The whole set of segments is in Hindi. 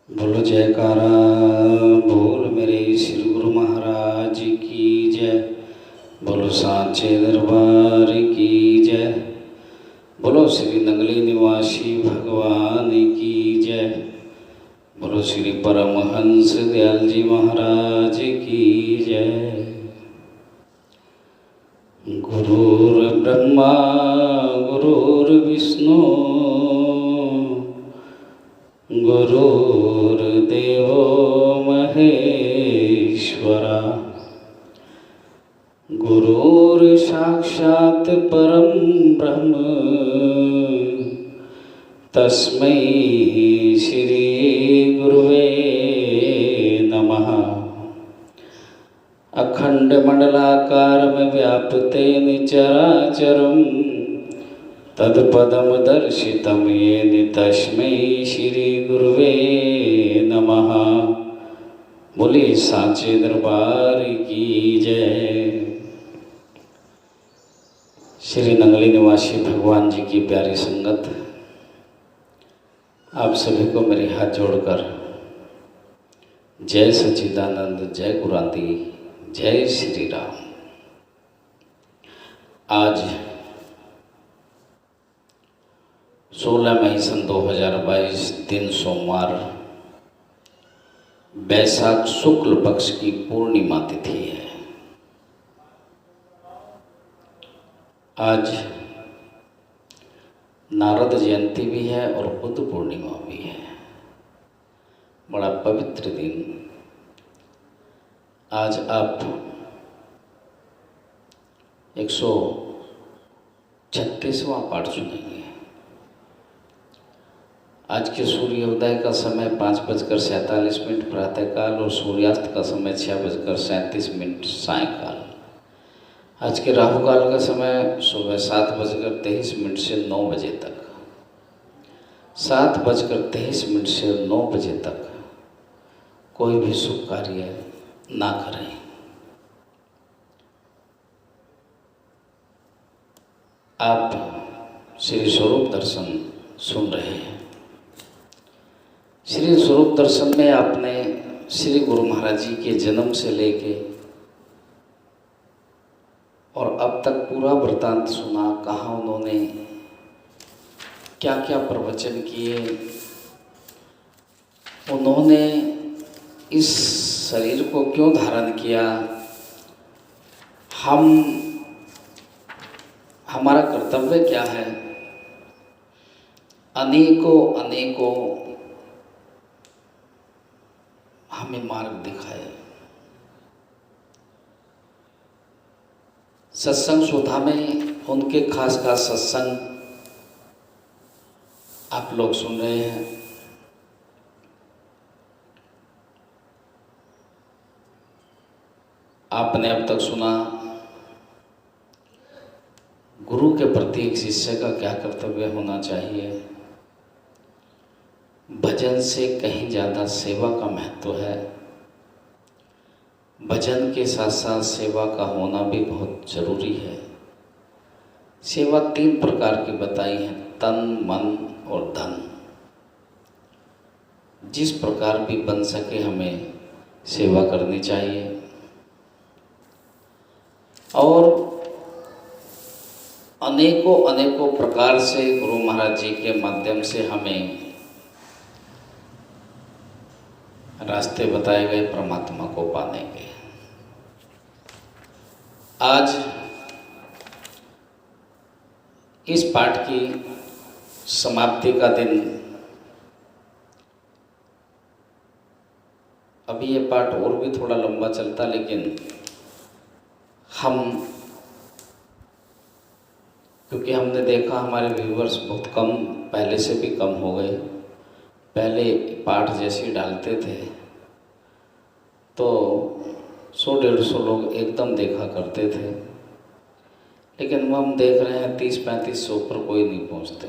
बोलो जयकारा बोल मेरे श्री गुरु महाराज की जय। बोलो सांचे दरबार की जय। बोलो श्री नंगली निवासी भगवान की जय। बोलो श्री परमहंस दयाल जी महाराज की जय। गुरुर्ब्रह्मा गुरुर्विष्णु गुरुर्देवो महेश्वरा गुरुर्साक्षात् परं ब्रह्म तस्मै श्री गुरुवे नमः। अखंडमंडलाकारं व्याप्तेन चराचरं तत्पदं दर्शितं येन तस्मै श्री गुरुवे नमः। बोले सांचे दरबार की जय। श्री नंगली निवासी भगवान जी की प्यारी संगत, आप सभी को मेरे हाथ जोड़कर जय सच्चिदानंद, जय गुरांती, जय श्री राम। आज 16 मई सन 2022 दिन सोमवार, बैसाख शुक्ल पक्ष की पूर्णिमा तिथि है। आज नारद जयंती भी है और बुद्ध पूर्णिमा भी है। बड़ा पवित्र दिन। आज आप 136वां पाठ सुनेंगे। आज के सूर्योदय का समय 5:47 प्रातःकाल और सूर्यास्त का समय 6:37 सायंकाल। आज के राहु काल का समय सुबह 7:23 से 9 बजे तक। 7:23 से 9 बजे तक कोई भी शुभ कार्य ना करें। आप श्री स्वरूप दर्शन सुन रहे हैं। श्री स्वरूप दर्शन में आपने श्री गुरु महाराज जी के जन्म से लेके और अब तक पूरा वृतांत सुना। कहाँ उन्होंने क्या क्या प्रवचन किए, उन्होंने इस शरीर को क्यों धारण किया, हमारा कर्तव्य क्या है, अनेकों हमें मार्ग दिखाए। सत्संग सुधा में उनके खास सत्संग आप लोग सुन रहे हैं। आपने अब तक सुना गुरु के प्रति एक शिष्य का क्या कर्तव्य होना चाहिए। भजन से कहीं ज़्यादा सेवा का महत्व है। भजन के साथ साथ सेवा का होना भी बहुत जरूरी है। सेवा 3 प्रकार की बताई है, तन, मन और धन। जिस प्रकार भी बन सके हमें सेवा करनी चाहिए। और अनेकों प्रकार से गुरु महाराज जी के माध्यम से हमें रास्ते बताए गए परमात्मा को पाने के। आज इस पाठ की समाप्ति का दिन। अभी ये पाठ और भी थोड़ा लंबा चलता, लेकिन क्योंकि हमने देखा हमारे व्यूवर्स बहुत कम, पहले से भी कम हो गए। पहले पाठ जैसे डालते थे तो 100-150 लोग एकदम देखा करते थे, लेकिन हम देख रहे हैं 30-35 पर कोई नहीं पहुंचते।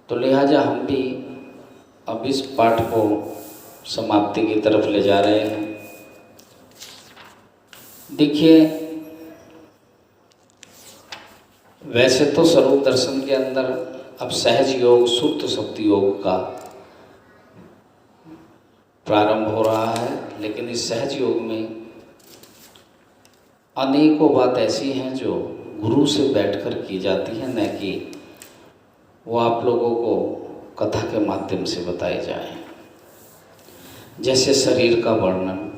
तो लिहाजा हम भी अब इस पाठ को समाप्ति की तरफ ले जा रहे हैं। देखिए, वैसे तो स्वरूप दर्शन के अंदर अब सहज योग, शुद्ध शक्ति योग का प्रारंभ हो रहा है। लेकिन इस सहज योग में अनेकों बात ऐसी हैं जो गुरु से बैठकर की जाती हैं, न कि वो आप लोगों को कथा के माध्यम से बताई जाए। जैसे शरीर का वर्णन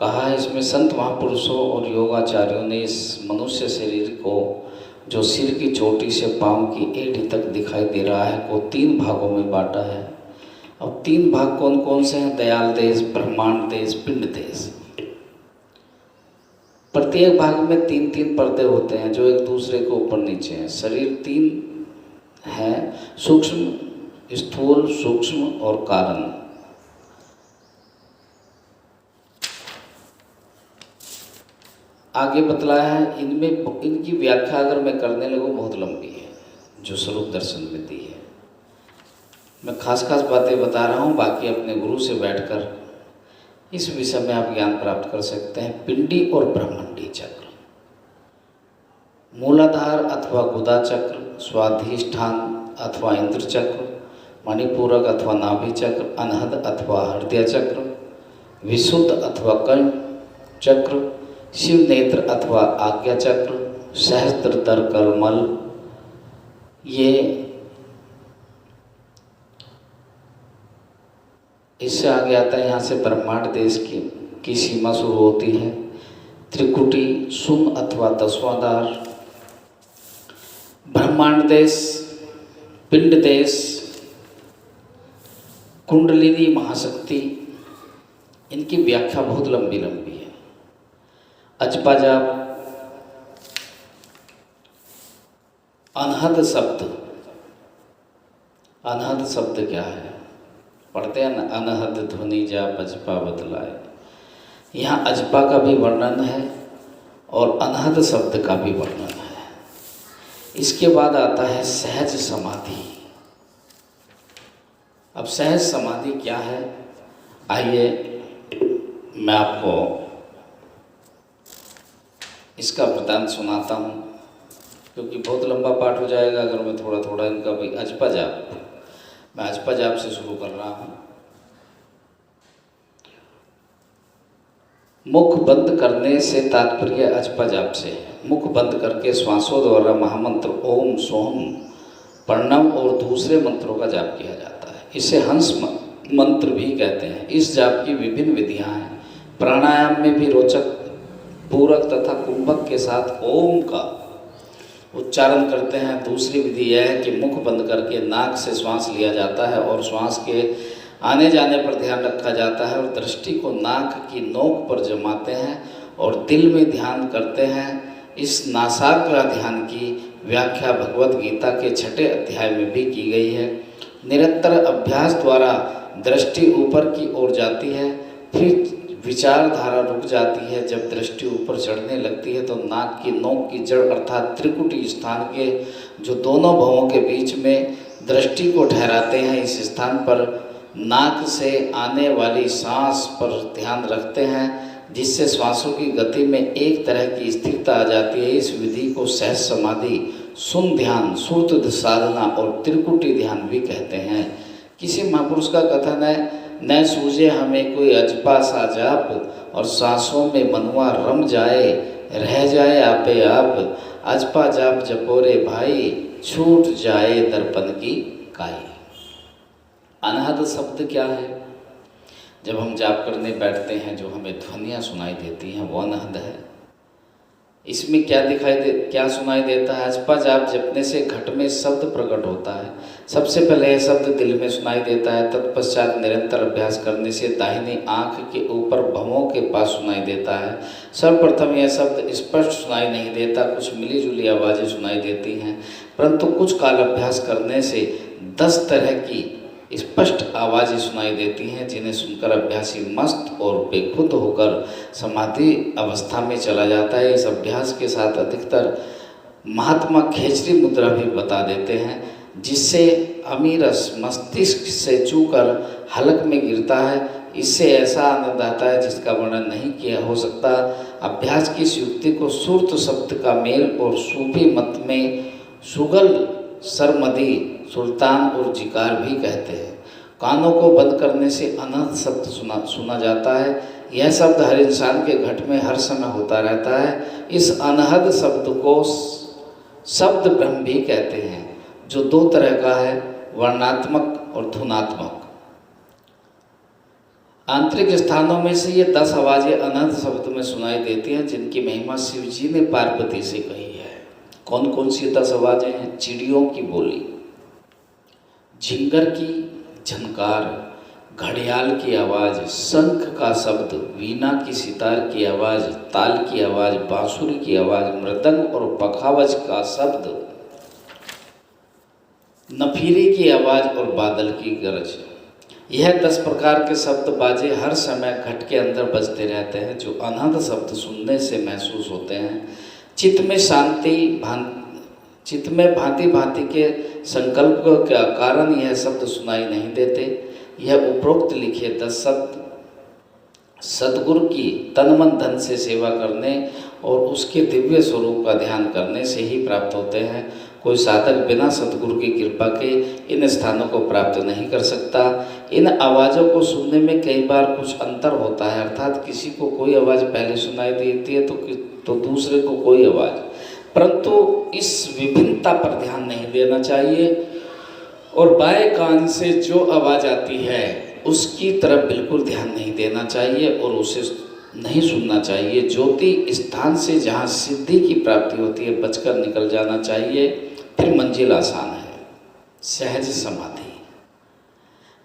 कहा है, इसमें संत महापुरुषों और योगाचार्यों ने इस मनुष्य शरीर को, जो सिर की चोटी से पांव की एड़ी तक दिखाई दे रहा है, को 3 भागों में बांटा है। अब 3 भाग कौन कौन से हैं? दयाल देश, ब्रह्मांड देश, पिंड देश। प्रत्येक भाग में 3-3 पर्दे होते हैं जो एक दूसरे के ऊपर नीचे हैं। शरीर 3 है, सूक्ष्म, स्थूल, सूक्ष्म और कारण। आगे बतलाया है। इनमें इनकी व्याख्या अगर मैं करने लगूँ बहुत लंबी है, जो स्वरूप दर्शन में दी है। मैं खास बातें बता रहा हूँ, बाकी अपने गुरु से बैठकर इस विषय में आप ज्ञान प्राप्त कर सकते हैं। पिंडी और ब्रह्मंडी चक्र, मूलाधार अथवा गुदा चक्र, स्वाधिष्ठान अथवा इंद्र चक्र, मणिपूरक अथवा नाभि चक्र, अनहद अथवा हृदय चक्र, विशुद्ध अथवा कर्ण चक्र, शिव नेत्र अथवा आज्ञा चक्र, सहस्त्रधर कमल। ये इससे आगे आता है। यहाँ से ब्रह्मांड देश की सीमा शुरू होती है। त्रिकुटी, सुन अथवा 10वां द्वार, ब्रह्मांड देश, पिंड देश, कुंडलिनी महाशक्ति। इनकी व्याख्या बहुत लंबी है। अजपा जाप, अनहद शब्द। अनहद शब्द क्या है? पढ़ते हैं ना, अनहद ध्वनि जाप अजपा बतलाए। यहाँ अजपा का भी वर्णन है और अनहद शब्द का भी वर्णन है। इसके बाद आता है सहज समाधि। अब सहज समाधि क्या है? आइए मैं आपको इसका वृतांत सुनाता हूँ, क्योंकि बहुत लंबा पाठ हो जाएगा अगर मैं थोड़ा थोड़ा इनका भी। अजपा जाप, मैं अजपा जाप से शुरू कर रहा हूँ। मुख बंद करने से तात्पर्य अजपा जाप से है। मुख बंद करके श्वासों द्वारा महामंत्र ओम सोम प्रणव और दूसरे मंत्रों का जाप किया जाता है। इसे हंस मंत्र भी कहते हैं। इस जाप की विभिन्न विधियां हैं। प्राणायाम में भी रोचक पूरक तथा कुंभक के साथ ओम का उच्चारण करते हैं। दूसरी विधि यह है कि मुख बंद करके नाक से श्वास लिया जाता है और श्वास के आने जाने पर ध्यान रखा जाता है और दृष्टि को नाक की नोक पर जमाते हैं और दिल में ध्यान करते हैं। इस नासाग्र ध्यान की व्याख्या भगवत गीता के 6ठे अध्याय में भी की गई है। निरंतर अभ्यास द्वारा दृष्टि ऊपर की ओर जाती है, फिर विचारधारा रुक जाती है। जब दृष्टि ऊपर चढ़ने लगती है तो नाक की नोक की जड़ अर्थात त्रिकुटी स्थान के जो दोनों भवों के बीच में दृष्टि को ठहराते हैं, इस स्थान पर नाक से आने वाली सांस पर ध्यान रखते हैं, जिससे श्वासों की गति में एक तरह की स्थिरता आ जाती है। इस विधि को सहज समाधि, सुन ध्यान, सुरत साधना और त्रिकुटी ध्यान भी कहते हैं। किसी महापुरुष का कथन है, न सूझे हमें कोई अजपा सा जाप और सांसों में मनुआ रम जाए, रह जाए आपे आप, अजपा जाप जपोरे भाई, छूट जाए दर्पण की काई। अनहद शब्द क्या है? जब हम जाप करने बैठते हैं जो हमें ध्वनियाँ सुनाई देती हैं वो अनहद है। इसमें क्या सुनाई देता है? अजपा जाप जपने से घट में शब्द प्रकट होता है। सबसे पहले यह शब्द दिल में सुनाई देता है, तत्पश्चात निरंतर अभ्यास करने से दाहिनी आँख के ऊपर भवों के पास सुनाई देता है। सर्वप्रथम यह शब्द स्पष्ट सुनाई नहीं देता, कुछ मिली जुली आवाज़ें सुनाई देती हैं, परंतु कुछ काल अभ्यास करने से 10 तरह की स्पष्ट आवाज़ें सुनाई देती हैं, जिन्हें सुनकर अभ्यासी मस्त और बेखुद होकर समाधि अवस्था में चला जाता है। इस अभ्यास के साथ अधिकतर महात्मा खेचरी मुद्रा भी बता देते हैं, जिससे अमीरस मस्तिष्क से चूकर हलक में गिरता है। इससे ऐसा आनंद आता है जिसका वर्णन नहीं किया हो सकता। अभ्यास की इस युक्ति को सुरत शब्द का मेल और सूफी मत में सुगल सरमदी सुल्तान और जिकार भी कहते हैं। कानों को बंद करने से अनहद शब्द सुना जाता है। यह शब्द हर इंसान के घट में हर समय होता रहता है। इस अनहद शब्द को शब्द ब्रह्म भी कहते हैं, जो दो तरह का है, वर्णात्मक और धुनात्मक। आंतरिक स्थानों में से ये 10 आवाज़ें अनहद शब्द में सुनाई देती हैं, जिनकी महिमा शिव जी ने पार्वती से कही है। कौन कौन सी 10 आवाज़ें हैं? चिड़ियों की बोली, झिंगर की झनकार, घड़ियाल की आवाज़, शंख का शब्द, वीणा की सितार की आवाज़, ताल की आवाज़, बांसुरी की आवाज़, मृदंग और पखावज का शब्द, नफीरी की आवाज़ और बादल की गरज। यह 10 प्रकार के शब्द बाजे हर समय घट के अंदर बजते रहते हैं, जो अनहद शब्द सुनने से महसूस होते हैं। चित्त में शांति, चित्त में भांति भांति के संकल्प के कारण यह शब्द सुनाई नहीं देते। यह उपरोक्त लिखे 10 शब्द सद्गुरु की तन मन धन से सेवा करने और उसके दिव्य स्वरूप का ध्यान करने से ही प्राप्त होते हैं। कोई साधक बिना सद्गुरु की कृपा के इन स्थानों को प्राप्त नहीं कर सकता। इन आवाज़ों को सुनने में कई बार कुछ अंतर होता है, अर्थात किसी को कोई आवाज़ पहले सुनाई देती है तो दूसरे को कोई आवाज़, परंतु इस विभिन्नता पर ध्यान नहीं देना चाहिए और बाएं कान से जो आवाज़ आती है उसकी तरफ बिल्कुल ध्यान नहीं देना चाहिए और उसे नहीं सुनना चाहिए। ज्योति स्थान से जहाँ सिद्धि की प्राप्ति होती है बचकर निकल जाना चाहिए। फिर मंजिल आसान है, सहज समाधि।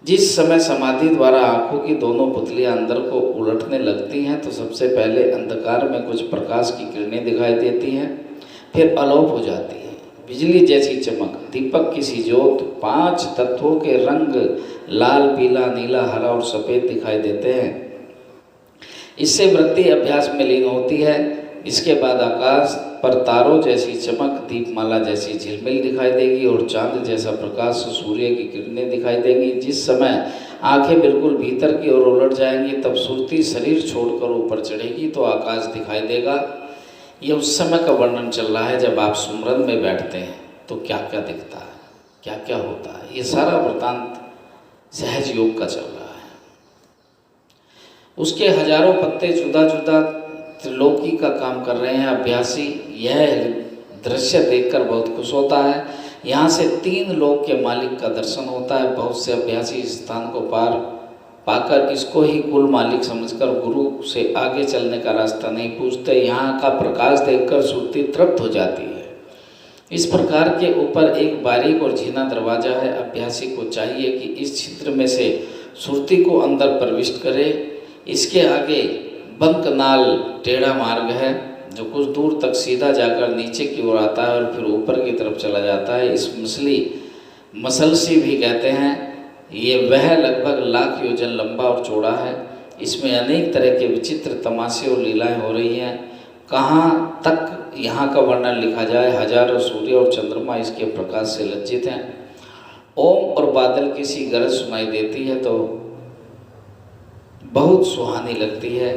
जिस समय समाधि द्वारा आँखों की दोनों पुतलियाँ अंदर को उलटने लगती हैं तो सबसे पहले अंधकार में कुछ प्रकाश की किरणें दिखाई देती हैं, फिर अलोप हो जाती हैं। बिजली जैसी चमक, दीपक की सी ज्योत, 5 तत्वों के रंग लाल, पीला, नीला, हरा और सफ़ेद दिखाई देते हैं। इससे वृत्ति अभ्यास में लीन होती है। इसके बाद आकाश पर तारों जैसी चमक, दीपमाला जैसी झिलमिल दिखाई देगी और चांद जैसा प्रकाश, सूर्य की किरणें दिखाई देंगी। जिस समय आंखें बिल्कुल भीतर की ओर उलट जाएंगी तब सुरती शरीर छोड़कर ऊपर चढ़ेगी तो आकाश दिखाई देगा। ये उस समय का वर्णन चल रहा है जब आप सुमरन में बैठते हैं तो क्या क्या दिखता है, क्या क्या होता है। ये सारा वृतांत सहज योग का चल रहा है। उसके हजारों पत्ते जुदा जुदा त्रिलोकी का काम कर रहे हैं। अभ्यासी यह दृश्य देखकर बहुत खुश होता है। यहाँ से 3 लोक के मालिक का दर्शन होता है। बहुत से अभ्यासी इस स्थान को पाकर इसको ही कुल मालिक समझकर गुरु से आगे चलने का रास्ता नहीं पूछते। यहाँ का प्रकाश देखकर सुरती तृप्त हो जाती है। इस प्रकार के ऊपर एक बारीक और झीना दरवाजा है। अभ्यासी को चाहिए कि इस छिद्र में से सुरती को अंदर प्रविष्ट करे। इसके आगे बंकनाल टेढ़ा मार्ग है जो कुछ दूर तक सीधा जाकर नीचे की ओर आता है और फिर ऊपर की तरफ चला जाता है। इस मसलसी भी कहते हैं। ये वह लगभग 1 लाख योजन लंबा और चौड़ा है। इसमें अनेक तरह के विचित्र तमाशे और लीलाएं हो रही हैं। कहाँ तक यहाँ का वर्णन लिखा जाए, हजारों सूर्य और चंद्रमा इसके प्रकाश से लज्जित हैं। ओम और बादल की सी गरज सुनाई देती है तो बहुत सुहानी लगती है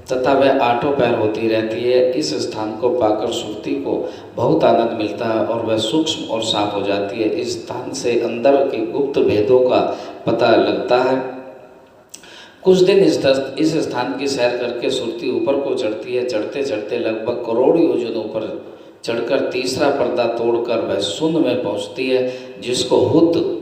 तथा वह आठों पैर होती रहती है। इस स्थान को पाकर सुरती को बहुत आनंद मिलता है और वह सूक्ष्म और साफ हो जाती है। इस स्थान से अंदर के गुप्त भेदों का पता लगता है। कुछ दिन इस स्थान की सैर करके सुरती ऊपर को चढ़ती है। चढ़ते चढ़ते लगभग करोड़ योजन ऊपर चढ़कर तीसरा पर्दा तोड़कर वह शून्य में पहुँचती है, जिसको हुद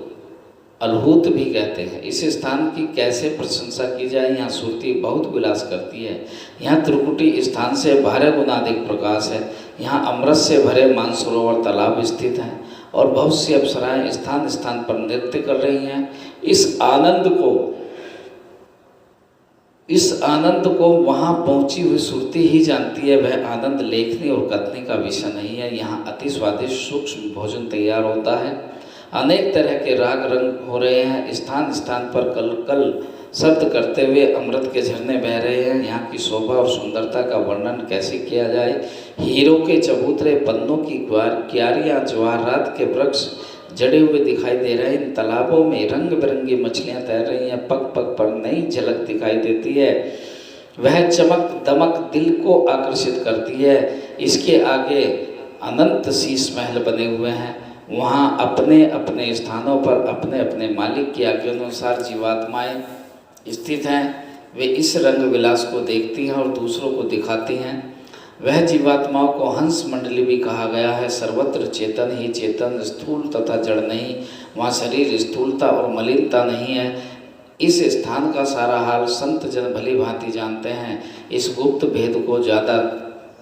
अलहूत भी कहते हैं। इस स्थान की कैसे प्रशंसा की जाए। यहाँ सुरती बहुत विलास करती है। यहाँ त्रिकुटी स्थान से 12 गुना अधिक प्रकाश है। यहाँ अमृत से भरे मानसरोवर तालाब स्थित हैं और बहुत सी अप्सराएं स्थान स्थान पर नृत्य कर रही हैं। इस आनंद को वहाँ पहुँची हुई सुरती ही जानती है। वह आनंद लेखनी और कथनी का विषय नहीं है। यहाँ अति स्वादिष्ट सूक्ष्म भोजन तैयार होता है। अनेक तरह के राग रंग हो रहे हैं। स्थान स्थान पर कल कल शब्द करते हुए अमृत के झरने बह रहे हैं। यहाँ की शोभा और सुंदरता का वर्णन कैसे किया जाए। हीरों के चबूतरे, पन्नों की क्यारियाँ, जवाहरात के वृक्ष जड़े हुए दिखाई दे रहे हैं। इन तालाबों में रंग बिरंगी मछलियाँ तैर रही हैं। पग पग पर नई झलक दिखाई देती है। वह चमक दमक दिल को आकर्षित करती है। इसके आगे अनंत शीश महल बने हुए हैं। वहाँ अपने अपने स्थानों पर अपने अपने मालिक की आज्ञा अनुसार जीवात्माएं स्थित हैं। वे इस रंग विलास को देखती हैं और दूसरों को दिखाती हैं। वह जीवात्माओं को हंस मंडली भी कहा गया है। सर्वत्र चेतन ही चेतन, स्थूल तथा जड़ नहीं। वहाँ शरीर स्थूलता और मलिनता नहीं है। इस स्थान का सारा हाल संत जन भली भांति जानते हैं। इस गुप्त भेद को ज़्यादा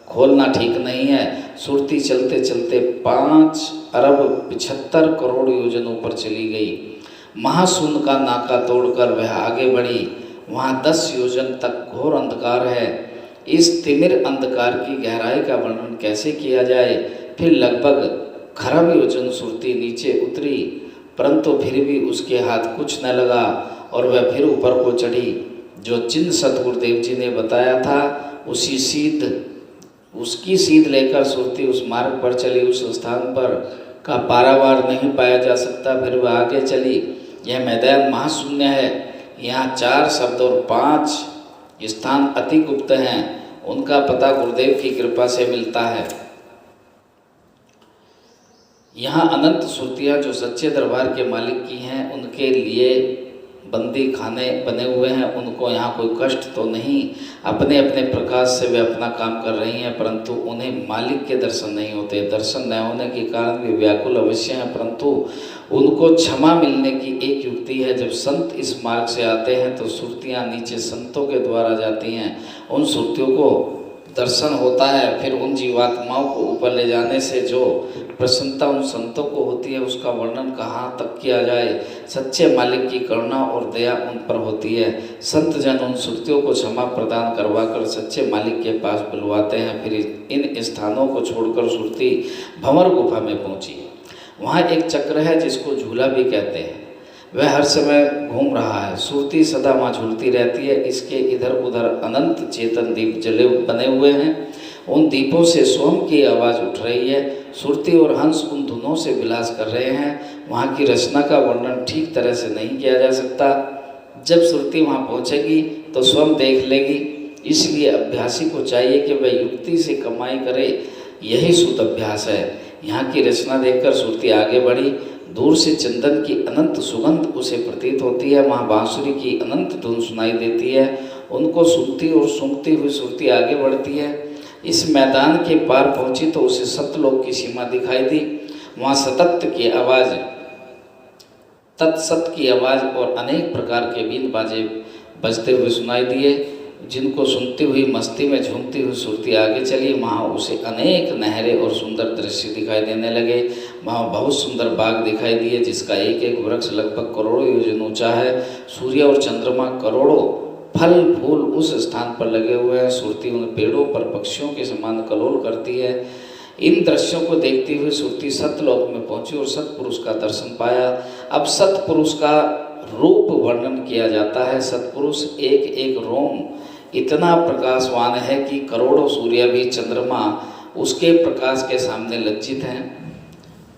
खोलना ठीक नहीं है। सुरती चलते चलते 5 अरब 75 करोड़ योजन ऊपर चली गई। महाशून्य का नाका तोड़कर वह आगे बढ़ी। वहाँ 10 योजन तक घोर अंधकार है। इस तिमिर अंधकार की गहराई का वर्णन कैसे किया जाए। फिर लगभग खरब योजन सुरती नीचे उतरी, परंतु फिर भी उसके हाथ कुछ न लगा और वह फिर ऊपर को चढ़ी। जो चिन्ह सतगुरुदेव जी ने बताया था उसकी सीध लेकर सुरती उस मार्ग पर चली। उस स्थान पर का पारावार नहीं पाया जा सकता। फिर वह आगे चली। यह मैदान महाशून्य है। यहाँ 4 शब्द और 5 स्थान अति गुप्त हैं। उनका पता गुरुदेव की कृपा से मिलता है। यहाँ अनंत सुरतियाँ जो सच्चे दरबार के मालिक की हैं, उनके लिए बंदी खाने बने हुए हैं। उनको यहाँ कोई कष्ट तो नहीं। अपने अपने प्रकाश से वे अपना काम कर रही हैं, परंतु उन्हें मालिक के दर्शन नहीं होते। दर्शन न होने के कारण वे व्याकुल अवश्य हैं, परंतु उनको क्षमा मिलने की एक युक्ति है। जब संत इस मार्ग से आते हैं तो सुरतियाँ नीचे संतों के द्वारा जाती हैं। उन सुरतियों को दर्शन होता है। फिर उन जीवात्माओं को ऊपर ले जाने से जो प्रसन्नता उन संतों को होती है, उसका वर्णन कहाँ तक किया जाए। सच्चे मालिक की करुणा और दया उन पर होती है। संत जन उन सुरतियों को क्षमा प्रदान करवाकर सच्चे मालिक के पास बुलवाते हैं। फिर इन स्थानों को छोड़कर सुरती भंवर गुफा में पहुँची। वहाँ एक चक्र है जिसको झूला भी कहते हैं। वह हर समय घूम रहा है। सुरती सदा वहाँ झूलती रहती है। इसके इधर उधर अनंत चेतन दीप जले बने हुए हैं। उन दीपों से स्वयं की आवाज़ उठ रही है। सुरती और हंस उन धुनों से विलास कर रहे हैं। वहाँ की रचना का वर्णन ठीक तरह से नहीं किया जा सकता। जब सुरती वहाँ पहुँचेगी तो स्वयं देख लेगी। इसलिए अभ्यासी को चाहिए कि वह युक्ति से कमाई करे। यही शुद्ध अभ्यास है। यहाँ की रचना देखकर सुरती आगे बढ़ी। दूर से चंदन की अनंत सुगंध उसे प्रतीत होती है। वहाँ बांसुरी की अनंत धुन सुनाई देती है। उनको सुनती और सूंघती हुई सुरती आगे बढ़ती है। इस मैदान के पार पहुंची तो उसे सतलोक की सीमा दिखाई दी। वहाँ सतत की आवाज़, तत्सत की आवाज़ और अनेक प्रकार के बीन बाजे बजते हुए सुनाई दिए, जिनको सुनती हुई मस्ती में झूमती हुई सुरती आगे चली। वहाँ उसे अनेक नहरें और सुंदर दृश्य दिखाई देने लगे। वहाँ बहुत सुंदर बाग दिखाई दिए, जिसका एक एक वृक्ष लगभग करोड़ों योजन ऊंचा है। सूर्य और चंद्रमा करोड़ों फल फूल उस स्थान पर लगे हुए हैं। सुरती उन पेड़ों पर पक्षियों के समान कलोल करती है। इन दृश्यों को देखती हुई सुरती सतलोक में पहुंची और सतपुरुष का दर्शन पाया। अब सतपुरुष का रूप वर्णन किया जाता है। सतपुरुष एक एक रोम इतना प्रकाशवान है कि करोड़ों सूर्य भी चंद्रमा उसके प्रकाश के सामने लज्जित हैं।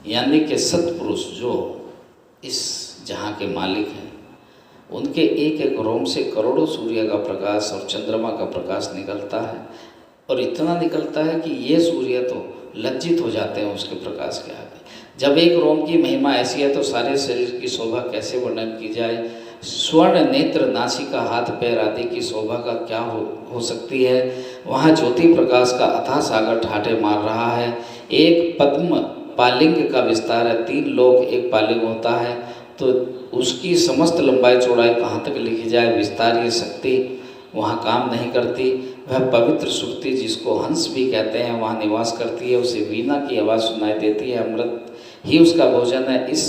यानी कि सतपुरुष जो इस जहाँ के मालिक हैं, उनके एक एक रोम से करोड़ों सूर्य का प्रकाश और चंद्रमा का प्रकाश निकलता है। और इतना निकलता है कि ये सूर्य तो लज्जित हो जाते हैं उसके प्रकाश के आगे। जब एक रोम की महिमा ऐसी है तो सारे शरीर की शोभा कैसे वर्णन की जाए। स्वर्ण नेत्र, नासिका, हाथ पैर आदि की शोभा का क्या हो सकती है। वहाँ ज्योति प्रकाश का अथाह सागर ठाटे मार रहा है। एक पद्म पालिंग का विस्तार है। 3 लोक एक पालिंग होता है, तो उसकी समस्त लंबाई चौड़ाई कहाँ तक लिखी जाए। विस्तार ये शक्ति वहाँ काम नहीं करती। वह पवित्र सुरती जिसको हंस भी कहते हैं वहाँ निवास करती है। उसे वीणा की आवाज़ सुनाई देती है। अमृत ही उसका भोजन है। इस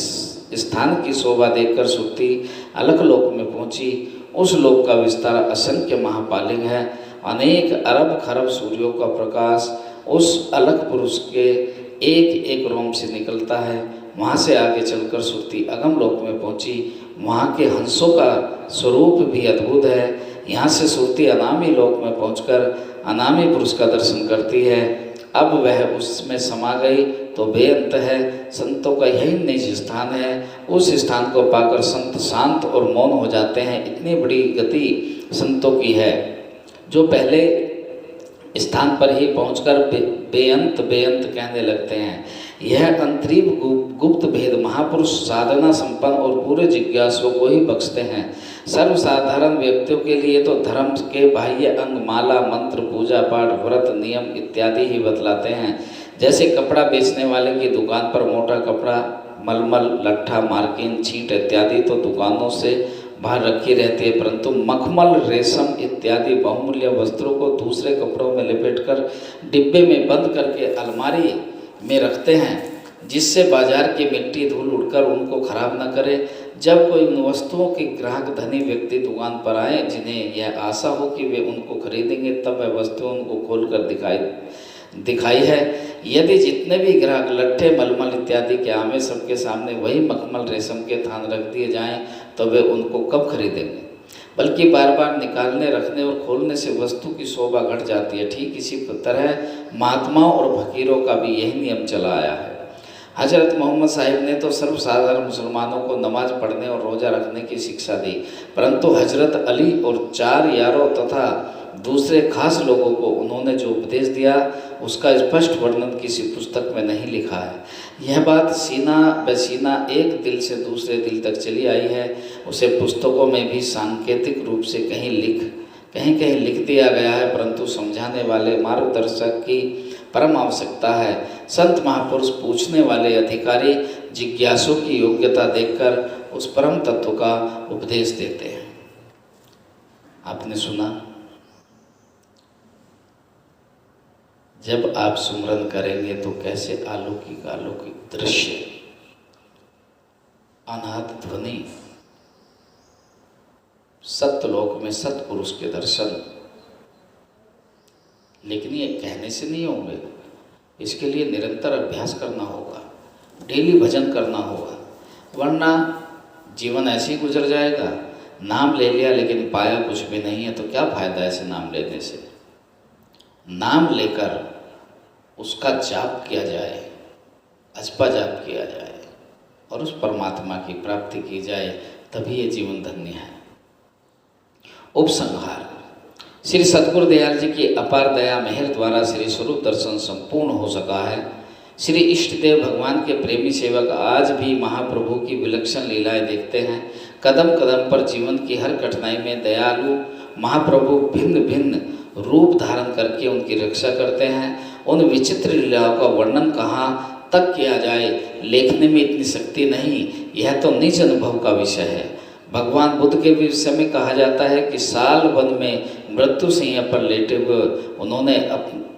स्थान की शोभा देखकर सुरती अलख लोक में पहुँची। उस लोक का विस्तार असंख्य महापालिंग है। अनेक अरब खरब सूर्यों का प्रकाश उस अलख पुरुष के एक एक रोम से निकलता है। वहाँ से आगे चलकर सुरती अगम लोक में पहुँची। वहाँ के हंसों का स्वरूप भी अद्भुत है। यहाँ से सुरती अनामी लोक में पहुंचकर अनामी पुरुष का दर्शन करती है। अब वह उसमें समा गई तो बेअंत है। संतों का यही निज स्थान है। उस स्थान को पाकर संत शांत और मौन हो जाते हैं। इतनी बड़ी गति संतों की है जो पहले स्थान पर ही पहुंचकर बेअंत बेअंत कहने लगते हैं। यह अंतरीव गुप्त भेद महापुरुष साधना संपन्न और पूरे जिज्ञासुओं को ही बख्शते हैं। सर्वसाधारण व्यक्तियों के लिए तो धर्म के बाह्य अंग माला मंत्र पूजा पाठ व्रत नियम इत्यादि ही बतलाते हैं। जैसे कपड़ा बेचने वाले की दुकान पर मोटा कपड़ा मलमल लट्ठा मार्किन छींट इत्यादि तो दुकानों से बाहर रखी रहती है, परंतु मखमल रेशम इत्यादि बहुमूल्य वस्त्रों को दूसरे कपड़ों में लपेटकर डिब्बे में बंद करके अलमारी में रखते हैं, जिससे बाजार की मिट्टी धूल उड़कर उनको खराब न करे। जब कोई उन वस्तुओं के ग्राहक धनी व्यक्ति दुकान पर आए जिन्हें यह आशा हो कि वे उनको खरीदेंगे, तब वह वस्तुएं उनको खोलकर दिखाई है। यदि जितने भी ग्राहक लट्ठे मलमल इत्यादि के आमे सबके सामने वही मखमल रेशम के थान रख दिए जाएं, तो वे उनको कब खरीदेंगे? बल्कि बार बार निकालने रखने और खोलने से वस्तु की शोभा घट जाती है। ठीक इसी तरह महात्माओं और फकीरों का भी यही नियम चला आया है। हजरत मोहम्मद साहिब ने तो सर्वसाधारण मुसलमानों को नमाज पढ़ने और रोज़ा रखने की शिक्षा दी, परंतु हजरत अली और 4 यारों तथा दूसरे खास लोगों को उन्होंने जो उपदेश दिया उसका स्पष्ट वर्णन किसी पुस्तक में नहीं लिखा है। यह बात सीना बसीना एक दिल से दूसरे दिल तक चली आई है। उसे पुस्तकों में भी सांकेतिक रूप से कहीं कहीं लिख दिया गया है, परंतु समझाने वाले मार्गदर्शक की परम आवश्यकता है। संत महापुरुष पूछने वाले अधिकारी जिज्ञासु की योग्यता देखकर उस परम तत्व का उपदेश देते हैं। आपने सुना, जब आप सुमरन करेंगे तो कैसे अलौकिक अलौकिक दृश्य, अनाहत ध्वनि, सत्यलोक में सत्पुरुष के दर्शन। लेकिन ये कहने से नहीं होंगे, इसके लिए निरंतर अभ्यास करना होगा, डेली भजन करना होगा, वरना जीवन ऐसे ही गुजर जाएगा। नाम ले लिया लेकिन पाया कुछ भी नहीं है, तो क्या फायदा ऐसे नाम लेने से? नाम लेकर उसका जाप किया जाए, अजपा जाप किया जाए और उस परमात्मा की प्राप्ति की जाए, तभी ये जीवन धन्य है। उपसंहार। श्री सद्गुरु दयाल जी की अपार दया मेहर द्वारा श्री स्वरूप दर्शन संपूर्ण हो सका है। श्री इष्ट देव भगवान के प्रेमी सेवक आज भी महाप्रभु की विलक्षण लीलाएं देखते हैं। कदम कदम पर जीवन की हर कठिनाई में दयालु महाप्रभु भिन्न भिन्न रूप धारण करके उनकी रक्षा करते हैं। उन विचित्र लीलाओं का वर्णन कहाँ तक किया जाए, लेखने में इतनी शक्ति नहीं, यह तो निज अनुभव का विषय है। भगवान बुद्ध के विषय में कहा जाता है कि साल वन में मृत्यु सैया पर लेटे हुए उन्होंने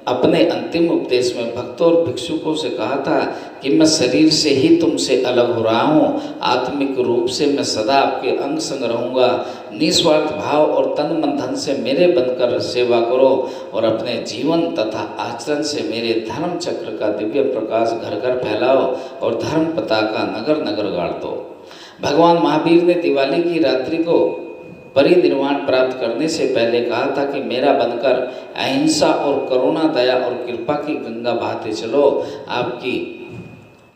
अपने अंतिम उपदेश में भक्तों और भिक्षुकों से कहा था कि मैं शरीर से ही तुमसे अलग हो रहा हूँ, आत्मिक रूप से मैं सदा आपके अंग संग रहूँगा। निस्वार्थ भाव और तन मन धन से मेरे बनकर सेवा करो और अपने जीवन तथा आचरण से मेरे धर्म चक्र का दिव्य प्रकाश घर घर फैलाओ और धर्म पताका नगर नगर गाड़ दो। भगवान महावीर ने दिवाली की रात्रि को परिनिर्वाण प्राप्त करने से पहले कहा था कि मेरा बनकर अहिंसा और करुणा दया और कृपा की गंगा बहाते चलो, आपकी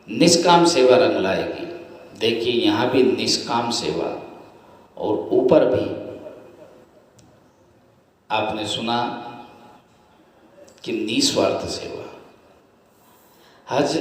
निष्काम सेवा रंग लाएगी। देखिए यहाँ भी निष्काम सेवा और ऊपर भी आपने सुना कि निस्वार्थ सेवा। हज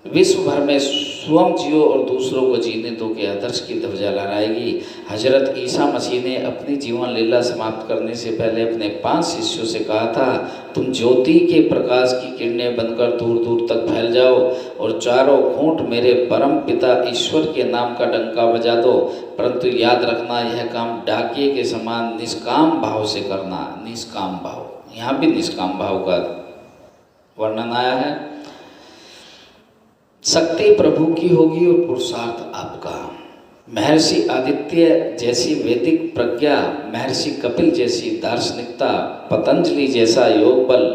विश्व भर में स्वयं जियो और दूसरों को जीने दो के आदर्श की ध्वजा लहराएगी। हजरत ईसा मसीह ने अपनी जीवन लीला समाप्त करने से पहले अपने 5 शिष्यों से कहा था, तुम ज्योति के प्रकाश की किरणें बनकर दूर दूर तक फैल जाओ और चारों घूंट मेरे परम पिता ईश्वर के नाम का डंका बजा दो। परंतु याद रखना, यह काम डाकिए के समान निष्काम भाव से करना। निष्काम भाव, यहाँ भी निष्काम भाव का वर्णन आया है। शक्ति प्रभु की होगी और पुरुषार्थ आपका। महर्षि आदित्य जैसी वैदिक प्रज्ञा, महर्षि कपिल जैसी दार्शनिकता, पतंजलि जैसा योग बल,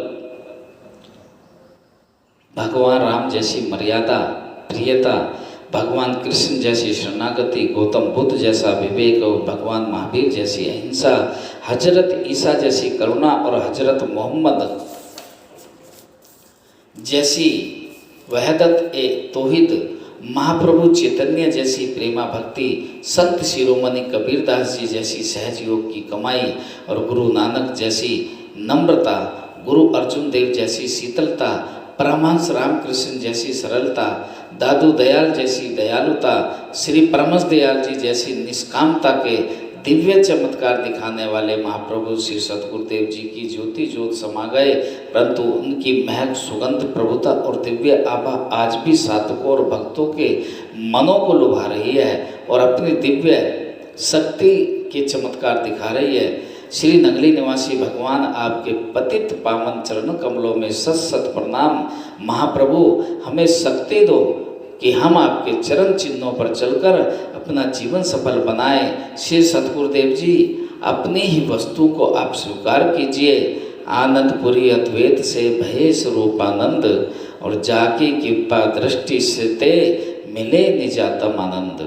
भगवान राम जैसी मर्यादा प्रियता, भगवान कृष्ण जैसी शरणागति, गौतम बुद्ध जैसा विवेक और भगवान महावीर जैसी अहिंसा, हजरत ईसा जैसी करुणा और हजरत मोहम्मद जैसी वहदत ए तौहीद, महाप्रभु चैतन्य जैसी प्रेमा भक्ति, संत शिरोमणि कबीरदास जी जैसी सहज योग की कमाई और गुरु नानक जैसी नम्रता, गुरु अर्जुन देव जैसी शीतलता, परमहंस रामकृष्ण जैसी सरलता, दादू दयाल जैसी दयालुता, श्री परमहंस दयाल जी जैसी निष्कामता के दिव्य चमत्कार दिखाने वाले महाप्रभु श्री सद्गुरुदेव जी की ज्योति ज्योत समा गए, परंतु उनकी महक, सुगंध, प्रभुता और दिव्य आभा आज भी साधकों और भक्तों के मनों को लुभा रही है और अपनी दिव्य शक्ति के चमत्कार दिखा रही है। श्री नंगली निवासी भगवान आपके पतित पावन चरण कमलों में सत सत प्रणाम। महाप्रभु हमें शक्ति दो कि हम आपके चरण चिन्हों पर चलकर अपना जीवन सफल बनाएं। श्री सद्गुरुदेव जी अपनी ही वस्तु को आप स्वीकार कीजिए। आनंदपुरी अद्वैत से भय स्वरूपानंद और जाकी कृपा दृष्टि से ते मिले निजातम आनंद।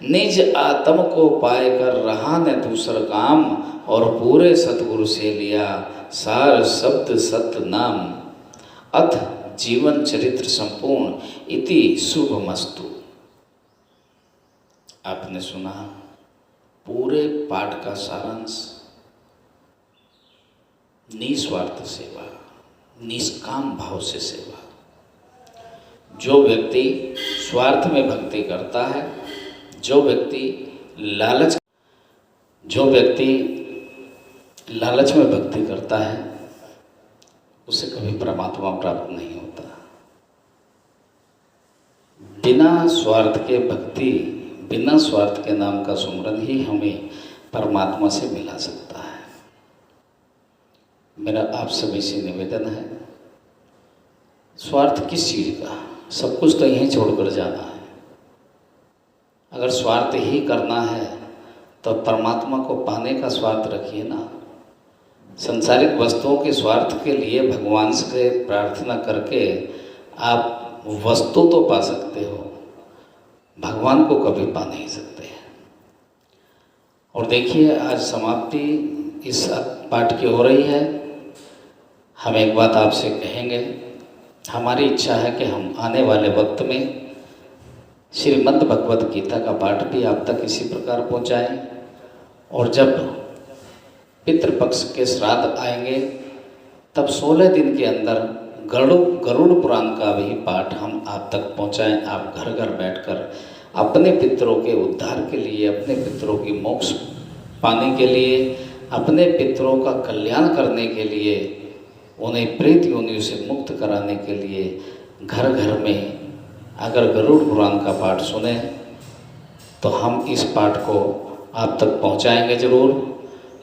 निज आत्म को पाकर रहा न दूसरा काम और पूरे सतगुरु से लिया सार शब्द सत नाम। अथ जीवन चरित्र संपूर्ण इति शुभमस्तु। आपने सुना पूरे पाठ का सारांश। निस्वार्थ सेवा, निष्काम भाव से सेवा। जो व्यक्ति स्वार्थ में भक्ति करता है, जो व्यक्ति लालच में भक्ति करता है, उसे कभी परमात्मा प्राप्त नहीं होता। बिना स्वार्थ के भक्ति, बिना स्वार्थ के नाम का सुमरन ही हमें परमात्मा से मिला सकता है। मेरा आप सभी से निवेदन है, स्वार्थ किस चीज़ का? सब कुछ तो यहीं छोड़कर जाना है। अगर स्वार्थ ही करना है तो परमात्मा को पाने का स्वार्थ रखिए ना। संसारिक वस्तुओं के स्वार्थ के लिए भगवान से प्रार्थना करके आप वस्तु तो पा सकते हो, भगवान को कभी पा नहीं सकते। और देखिए आज समाप्ति इस पाठ की हो रही है। हम एक बात आपसे कहेंगे, हमारी इच्छा है कि हम आने वाले वक्त में श्रीमद् भगवद गीता का पाठ भी आप तक इसी प्रकार पहुंचाएं। और जब पितृपक्ष के श्राद्ध आएंगे तब 16 दिन के अंदर गरुड़ पुराण का भी पाठ हम आप तक पहुंचाएं। आप घर घर बैठकर अपने पितरों के उद्धार के लिए, अपने पितरों की मोक्ष पाने के लिए, अपने पितरों का कल्याण करने के लिए, उन्हें प्रेत योनियों से मुक्त कराने के लिए घर घर में अगर गरुड़ पुराण का पाठ सुने तो हम इस पाठ को आप तक पहुंचाएंगे ज़रूर।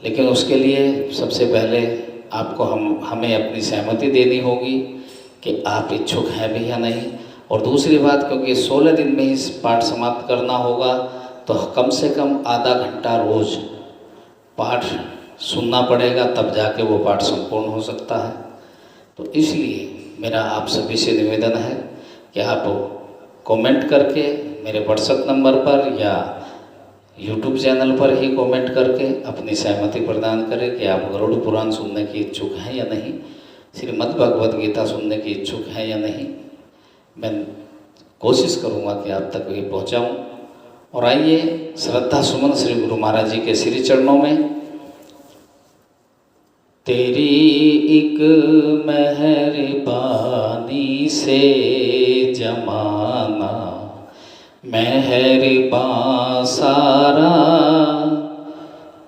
लेकिन उसके लिए सबसे पहले आपको हमें अपनी सहमति देनी होगी कि आप इच्छुक हैं भी या नहीं। और दूसरी बात, क्योंकि 16 दिन में इस पाठ समाप्त करना होगा तो कम से कम आधा घंटा रोज़ पाठ सुनना पड़ेगा, तब जाके वो पाठ संपूर्ण हो सकता है। तो इसलिए मेरा आप सभी से निवेदन है कि आप कमेंट करके मेरे व्हाट्सएप नंबर पर या यूट्यूब चैनल पर ही कमेंट करके अपनी सहमति प्रदान करें कि आप गरुड़ पुराण सुनने की इच्छुक हैं या नहीं, श्रीमद् भगवद गीता सुनने की इच्छुक हैं या नहीं। मैं कोशिश करूंगा कि आप तक ये पहुंचाऊं। और आइए श्रद्धा सुमन श्री गुरु महाराज जी के श्री चरणों में। तेरी एक मेहरबानी से जमाना मेहरबान सारा,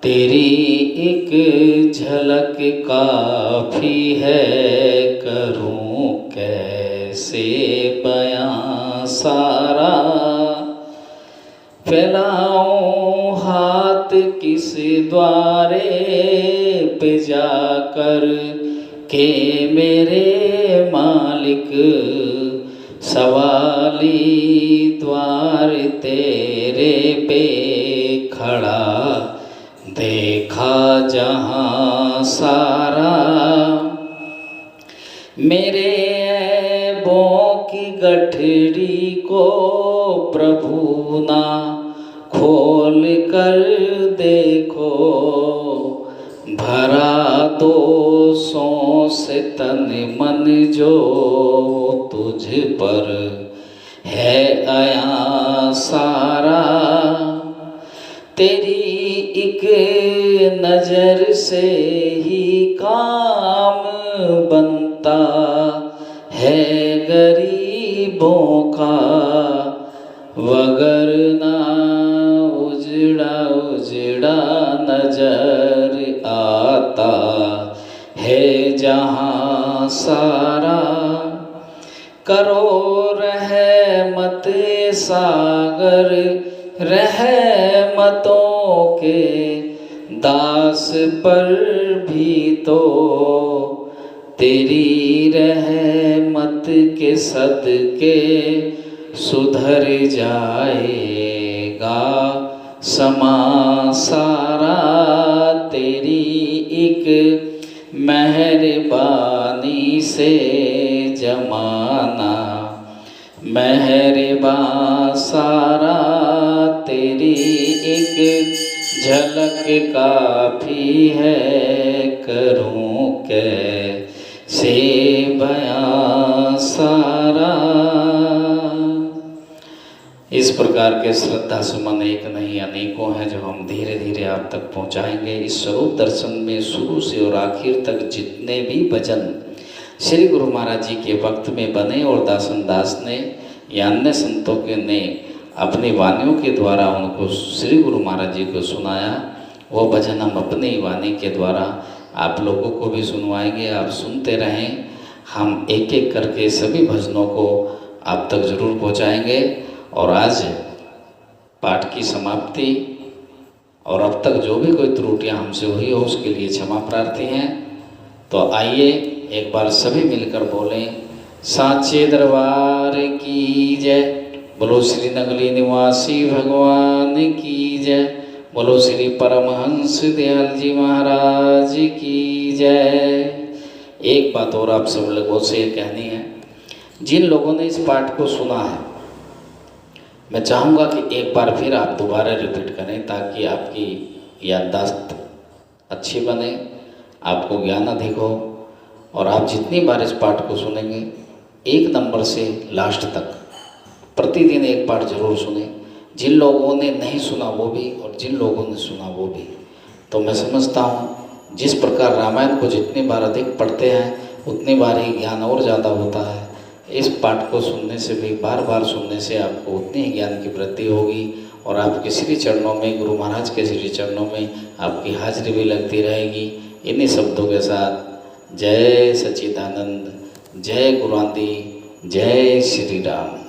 तेरी एक झलक काफ़ी है, करूं कैसे बयां सारा। फैलाऊं हाथ किस द्वारे पे जाकर के मेरे मालिक, सवाली द्वार तेरे पे खड़ा देखा जहां सारा। मेरे ऐबों की गठरी को प्रभु ना खोल कर देखो, भरा दोषों से तन मन जो तुझ पर है आया सारा। तेरी एक नज़र से ही काम बनता है वगरना उजड़ा उजड़ा नजर आता है जहाँ सारा। करो रहमत सागर रहमतों के दास पर भी तो तेरी रहमत के सदके सुधर जाएगा समा सारा। तेरी एक मेहरबानी से जमाना मेहरबान सारा। तेरी एक झलक काफ़ी है, करूं कैसे बयां सारा। इस प्रकार के श्रद्धा सुमन एक नहीं अनेकों हैं जो हम धीरे धीरे आप तक पहुंचाएंगे। इस स्वरूप दर्शन में शुरू से और आखिर तक जितने भी भजन श्री गुरु महाराज जी के वक्त में बने और दासन दास ने या अन्य संतों के ने अपनी वाणियों के द्वारा उनको श्री गुरु महाराज जी को सुनाया, वो भजन हम अपनी वाणी के द्वारा आप लोगों को भी सुनवाएंगे। आप सुनते रहें, हम एक एक करके सभी भजनों को आप तक जरूर पहुंचाएंगे। और आज पाठ की समाप्ति और अब तक जो भी कोई त्रुटियां हमसे हुई हो उसके लिए क्षमा प्रार्थी हैं। तो आइए एक बार सभी मिलकर बोलें, साचे दरबार की जय। बोलो श्री नगली निवासी भगवान की जय। बोलो श्री परमहंस दयाल जी महाराज की जय। एक बात और आप सब लोगों से कहनी है, जिन लोगों ने इस पाठ को सुना है मैं चाहूँगा कि एक बार फिर आप दोबारा रिपीट करें ताकि आपकी याददाश्त अच्छी बने, आपको ज्ञान अधिक हो। और आप जितनी बार इस पाठ को सुनेंगे 1 नंबर से लास्ट तक प्रतिदिन एक पाठ जरूर सुने। जिन लोगों ने नहीं सुना वो भी और जिन लोगों ने सुना वो भी। तो मैं समझता हूँ जिस प्रकार रामायण को जितनी बार अधिक पढ़ते हैं उतनी बार ही ज्ञान और ज़्यादा होता है। इस पाठ को सुनने से भी बार बार सुनने से आपको उतनी ही ज्ञान की वृद्धि होगी और आपके श्री चरणों में, गुरु महाराज के श्री चरणों में आपकी हाजिरी भी लगती रहेगी। इन्हीं शब्दों के साथ जय सच्चिदानंद, जय गुरु आदि, जय श्री राम।